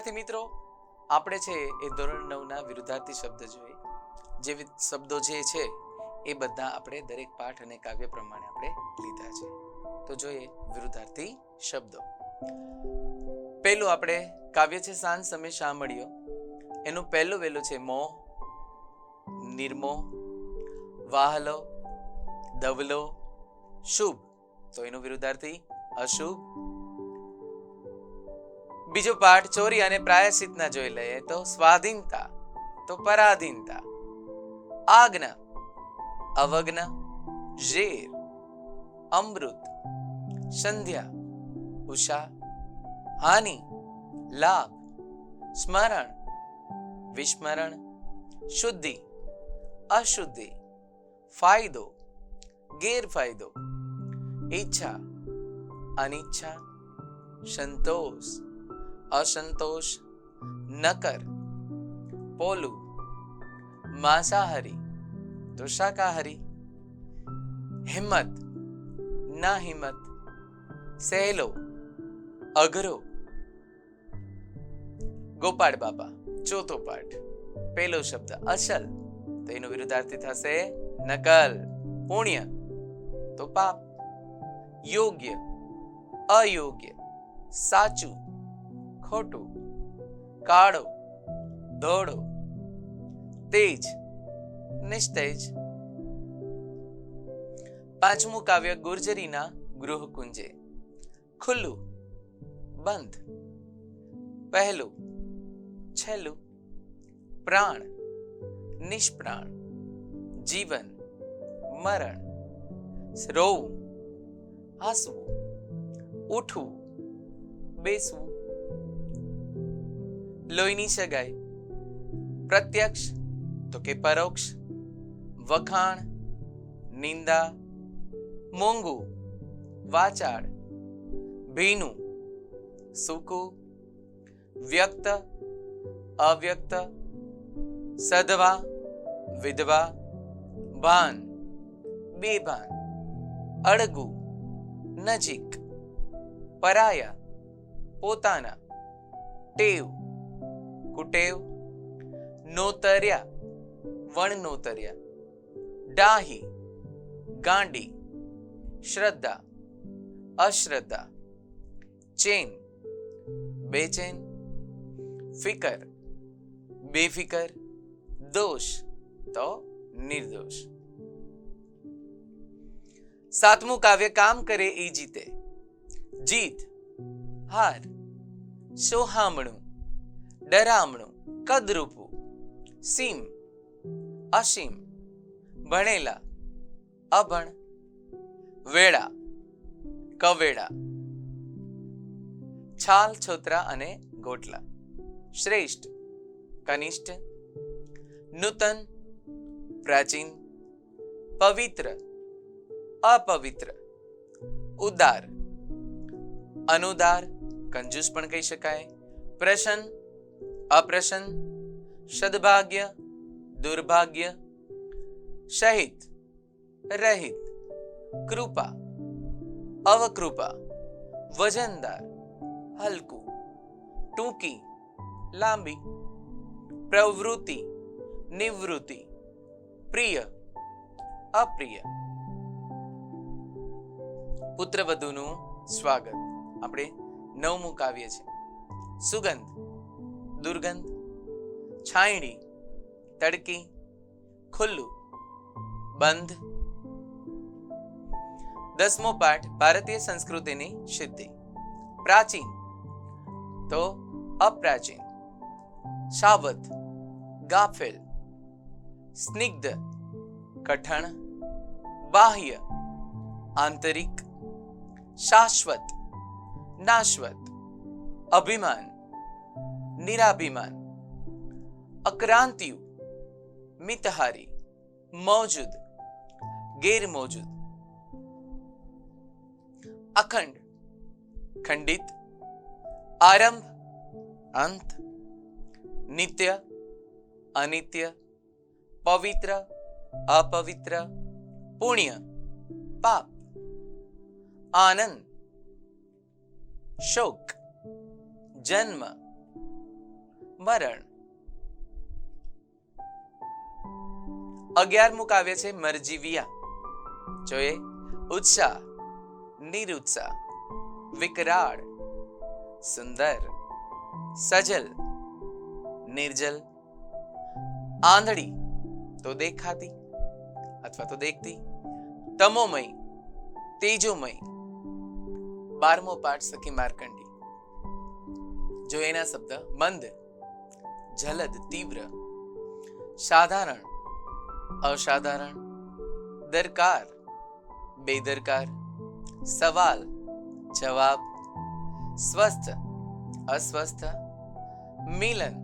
વિદ્યાર્થી મિત્રો, આપણે છે એ ધોરણ 9 ના વિરુદ્ધાર્થી શબ્દ જોઈએ. જે શબ્દો જે છે એ બધા આપણે દરેક પાઠ અને કાવ્ય પ્રમાણે આપણે લીધા છે. તો જોઈએ વિરુદ્ધાર્થી શબ્દો. પહેલું આપણે કાવ્ય છે સાંજ સમય શા મળ્યો. એનું પહેલું વહેલું છે મોહ, નિર્મોહ, વાહલો, ધવલો, શુભ. તો એનું વિરુદ્ધાર્થી અશુભ. બીજો પાઠ ચોરી અને પ્રાયશ્ચિતના જોઈ લઈએ તો સ્વાધીનતા તો પરાધીનતા, આજ્ઞા, અવજ્ઞ, ઝેર, અમૃત, સંધ્યા, ઉષા, હાનિ, લાભ, સ્મરણ, વિસ્મરણ, શુદ્ધિ, અશુદ્ધિ, ફાયદો, ગેરફાયદો, ઈચ્છા, અનિચ્છા, સંતોષ, અસંતોષ, નકર, પોલું, માંસાહારી તો શાકાહારી, હિંમત, ના હિંમત, સહેલો, અઘરો. ગોપાળ બાપા ચોથો પાઠ. પહેલો શબ્દ અસલ તો એનો વિરુદ્ધાર્થી થશે નકલ. પુણ્ય તો પાપ, યોગ્ય, અયોગ્ય, સાચું, ખોટું, કાળો, ધોળો, તેજ, નિસ્તેજ. પાંચમું કાવ્ય ગુર્જરીના ગૃહકુંજે. ખુલ્લું, બંધ, પહેલું, છેલ્લું, પ્રાણ, નિષ્પ્રાણ, જીવન, મરણ, રોવું, હસવું, ઉઠવું, બેસવું. લોહીની સગાઈ. પ્રત્યક્ષ તો કે પરોક્ષ, વખાણ, નિંદા, મોંઘું, વાચાળ, ભીનું, સૂકું, વ્યક્ત, અવ્યક્ત, સધવા, વિધવા, ભાન, બેભાન, અળગું, નજીક, પરાયા, પોતાના, ટેવ, કુટેવ, નોતર્યા, વણનોતર્યા, ડાહી, ગાંડી, શ્રદ્ધા, અશ્રદ્ધા, ચેન, બેચેન, ફિકર, બેફિકર, દોષ તો નિર્દોષ. સાતમું કાવ્ય કામ કરે એ જીતે. જીત, હાર, સોહામણું, ડરામણું, કદરૂપું, સીમ, અસીમ, ભણેલા, અભણ, વેળા, કવેળા, છાલ, છોતરા અને ગોટલા. શ્રેષ્ઠ, કનિષ્ઠ, નૂતન, પ્રાચીન, પવિત્ર, અપવિત્ર, ઉદાર, અનુદાર, કંજૂસ પણ કહી શકાય, પ્રસન્ન, અપ્રસન્ન, સદભાગ્ય, દુર્ભાગ્ય, સહિત, રહિત, કૃપા, અવકૃપા, વજનદાર, હલકું, ટૂંકી, લાંબી, પ્રવૃત્તિ, નિવૃત્તિ, પ્રિય, અપ્રિય. પુત્રવધુનું સ્વાગત. આપણે નવમું કાવ્ય છે. સુગંધ, દુર્ગંધ, છાયણી, તડકી, ખુલ્લું, બંધ. દસમો પાઠ ભારતીય સંસ્કૃતિની સિદ્ધિ. પ્રાચીન તો અપ્રાચીન, સાવધ, ગાફેલ, સ્નિગ્ધ, કઠણ, બાહ્ય, આંતરિક, શાશ્વત, નાશવત, અભિમાન, નિરાભિમાન, અક્રાંતિયુ, મિતહારી, મૌજૂદ, ગેરમોજૂદ. અખંડ, ખંડિત, આરંભ, અંત, નિત્ય, અનિત્ય, પવિત્ર, અપવિત્ર, પુણ્ય, પાપ, આનંદ, શોક, જન્મ, મરણ. 11મું કાવ્ય છે મરજીવિયા. જોઈએ ઉત્સાહ, નિરુત્સાહ, વિકરાળ, સુંદર, સજલ, નિર્જલ, આંધળી તો દેખાતી અથવા તો દેખતી, તમોમય, તેજોમય. 12મો પાઠ સખી માર્કંડી. જો એના શબ્દ મંદ, જલદ, તીવ્ર, સાધારણ, અસાધારણ, દરકાર, બેદરકાર, સવાલ, જવાબ, સ્વસ્થ, અસ્વસ્થ, મિલન,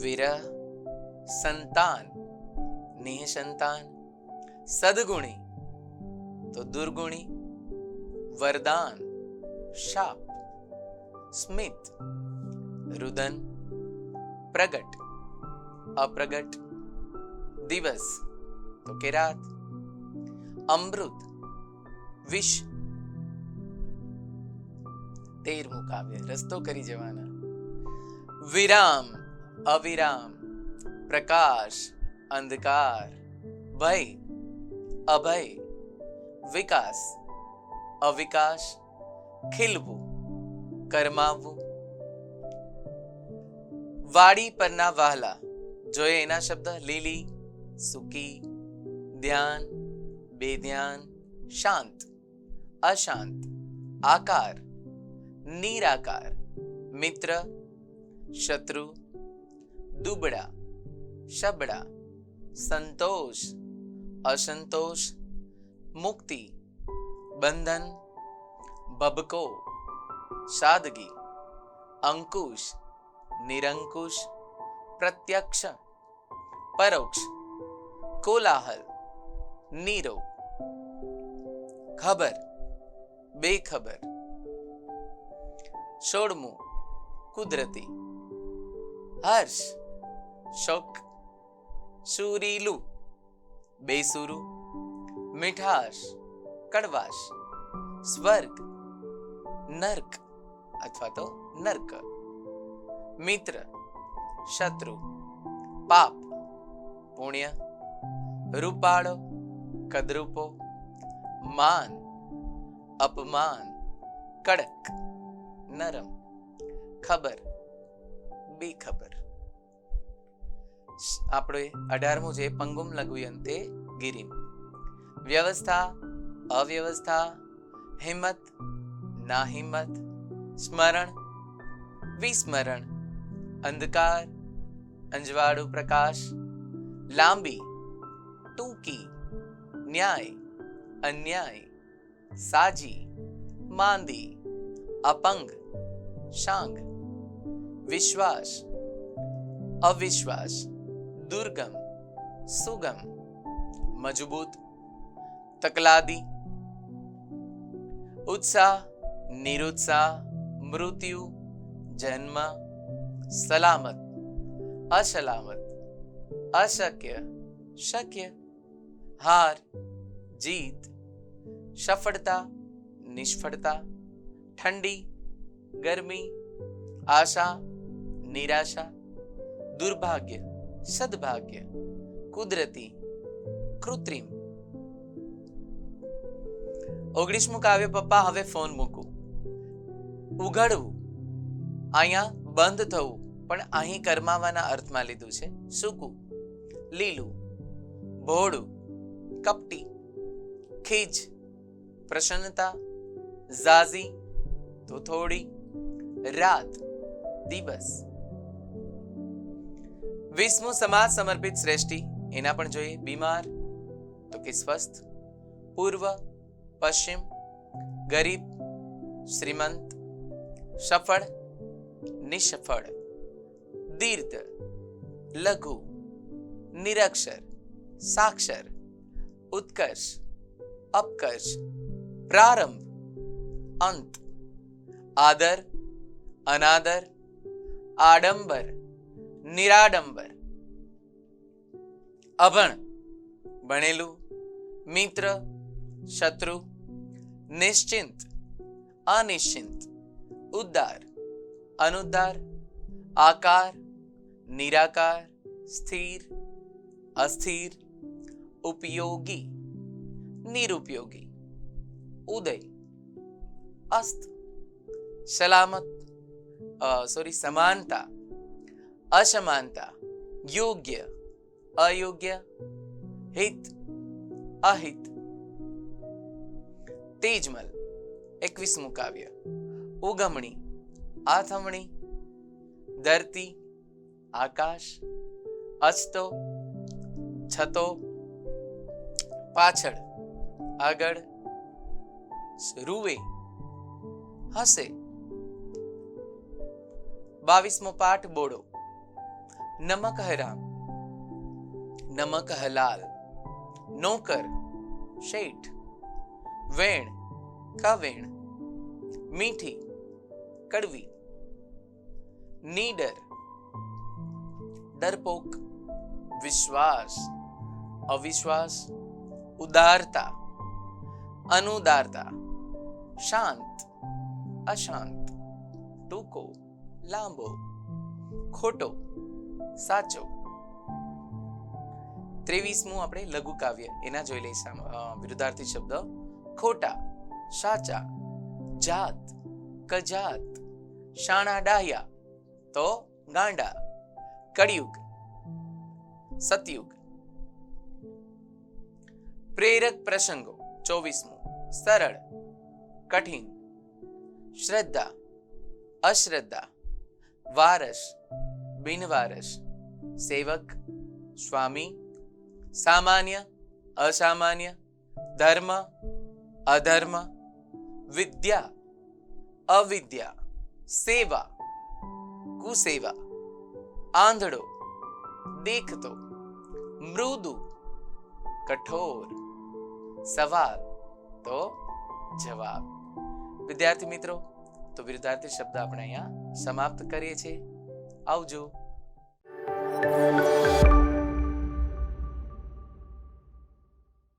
વિરહ, સંતાન, નિઃસંતાન, સદગુણી તો દુર્ગુણી, વરદાન, શાપ, સ્મિત, રુદન, પ્રગટ, અપ્રગટ, દિવસ તો કે રાત, અમૃત, વિષ. 13મું કાવ્ય રસ્તો કરી જવાના. વિરામ, અવિરામ, પ્રકાશ, અંધકાર, ભય, અભય, વિકાસ, અવિકાસ, ખીલવું, કરમાવવું. વાડી પરના વહાલા. જોઈએ એના શબ્દ લીલી, સૂકી, ધ્યાન, બેધ્યાન, શાંત, અશાંત, આકાર, નિરાકાર, મિત્ર, શત્રુ, દુબળા, શબડા, સંતોષ, અસંતોષ, મુક્તિ, બંધન, ભબકો, સાદગી, અંકુશ, નિરંકુશ, પ્રત્યક્ષ, પરોક્ષ, કોલાહલ, નીરો, ખબર, બેખબર. 16મું કુદરતી. હર્ષ, શોક, સુરીલું, બેસુરું, મીઠાશ, કડવાશ, સ્વર્ગ, નર્ક અથવા તો નર્ક, મિત્ર, શત્રુ, પાપ, પુણ્ય, રૂપાળો, કદરૂપો, માન, અપમાન, કડક, નરમ, ખબર, બેખબર. આપણે 18મું છે પંગુમ લઘુયંતે ગિરિમ. વ્યવસ્થા, અવ્યવસ્થા, હિંમત, ના હિંમત, સ્મરણ, વિસ્મરણ, અંધકાર, અંજવાળું પ્રકાશ, લાંબી, ટૂંકી, ન્યાય, અન્યાય, સાજી, માંદી, અપંગ, શાંગ, વિશ્વાસ, અવિશ્વાસ, દુર્ગમ, સુગમ, મજબૂત, તકલાદી. ઉત્સાહ, નિરુત્સાહ, મૃત્યુ, જન્મ, સલામત, અસલામત, અશક્ય, શક્ય, હાર, જીત, સફળતા, નિષ્ફળતા, ઠંડી, ગરમી, આશા, નિરાશા, દુર્ભાગ્ય, સદભાગ્ય, કુદરતી, કૃત્રિમ. 19મું કાવ્ય પપ્પા હવે ફોન મૂકું. ઉઘડવું, અહીંયા બંધ થવું, પણ અહીં કરમાવાના અર્થમાં લીધું છે. સૂકું, લીલું, ભોળું, કપટી, ખીજ, પ્રસન્નતા, ઝાઝી તો થોડી, રાત, દિવસ. 20મું સમાજ સમર્પિત શ્રેષ્ઠી. એના પણ જોઈએ. બીમાર તો કે સ્વસ્થ, પૂર્વ, પશ્ચિમ, ગરીબ, શ્રીમંત, સફળ, નિષ્ફળ, દીર્ઘ, લઘુ, નિરક્ષર, સાક્ષર, ઉત્કર્ષ, અપકર્ષ, પ્રારંભ, અંત, આદર, અનાદર, આડંબર, નિરાડંબર. અભણ, ભણેલું, મિત્ર, શત્રુ, નિશ્ચિંત, અનિશ્ચિંત, ઉદ્દાર, અનુદ્દાર, આકાર, નિરાકાર, સ્થિર, અસ્થિર, ઉપયોગી, નિરુપયોગી, ઉદય, અસ્ત, સલામત, સમાનતા, અસમાનતા, યોગ્ય, અયોગ્ય, હિત, અહિત. તેજમલ 21મું કાવ્ય. ઉગમણી, આથમણી, ધરતી, આકાશ, અસ્તો, છતો, પાછળ, આગળ, રૂવે, હસે. 22મો પાઠ બોડો. નમક હરામ, નમક હલાલ, નોકર, શેઠ, વેણ, કવેણ, મીઠી, કડવી, નીડર, ડરપોક, વિશ્વાસ, અવિશ્વાસ, ઉદારતા, અનુદારતા, શાંત, અશાંત, ટૂંકો, લાંબો, ખોટો, સાચો. 23મું આપણે લઘુ કાવ્ય, એના જોઈ લઈશું વિરુદ્ધાર્થી શબ્દ. ખોટા, સાચા, જાત, કજાત, શાણા ડાહ્યા તો ગાંડા, કળિયુગ, સતયુગ. પ્રેરક પ્રસંગો. 24મું સરળ, કઠિન, શ્રદ્ધા, અશ્રદ્ધા, વારસ, બિનવારસ, સેવક, સ્વામી, સામાન્ય, અસામાન્ય, ધર્મ, અધર્મ, વિદ્યા, અવિદ્યા, સેવા, કુસેવા, આંધળો, દેખતો, મૃદુ, કઠોર, સવાલ તો જવાબ. વિદ્યાર્થી મિત્રો, તો વિરુદ્ધાર્થી શબ્દ આપણે અહીંયા સમાપ્ત કરીએ છીએ. આવજો.